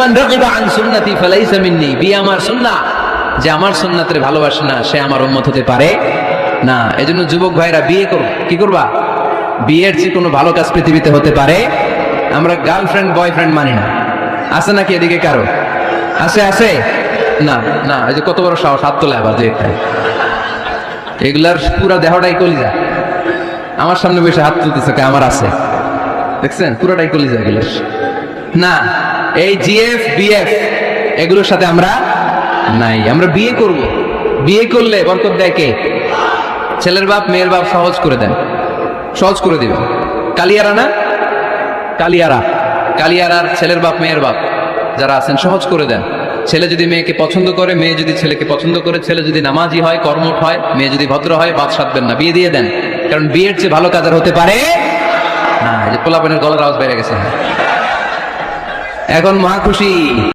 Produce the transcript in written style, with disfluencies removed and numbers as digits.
ফামান রাগিবা আন সুন্নতি ফালাইসা মিন্নি, বিয়ে আমার সুন্নাহ, যে আমার সুন্নাতের ভালোবাসে না সে আমার উম্মত হতে পারে না। এজন্য যুবক ভাইরা বিয়ে করো। কি করবা? বিয়ের যে কোনো ভালো কাজ পৃথিবীতে হতে পারে। আমরা গার্লফ্রেন্ড বয়ফ্রেন্ড মানি না। আছে নাকি এদিকে কারো? আছে আছে না না, এই যে কত বড় সাহস, হাত তোলে আবার যে এগুলার পুরা দেহটাই কলিজা। আমার সামনে বসে হাত তুলতেছে, আমার আছে, দেখছেন পুরাটাই কলিজা এগুলোর। না, এই জিএফ বিএফ এগুলোর সাথে আমরা নাই। আমরা বিয়ে করব, বিয়ে করলে বরকত দেয় কে? ছেলের বাপ মেয়ের বাপ সহজ করে দেন, সহজ করে দিবেন। কালিয়ারা না, কালিয়ারা, কালিয়ারার ছেলের বাপ মেয়ের বাপ যারা আছেন সহজ করে দেন। ছেলে যদি মেয়েকে পছন্দ করে, মেয়ে যদি ছেলেকে পছন্দ করে, ছেলে যদি নামাজি হয়, কর্মঠ হয়, মেয়ে যদি ভদ্র হয়, বাদ সাধবেন না, বিয়ে দিয়ে দেন। কারণ বিয়ের চেয়ে ভালো কাজ আর হতে পারে না। এই যে পোলাপানের গলার আওয়াজ বেড়ে গেছে, এখন মহা খুশি।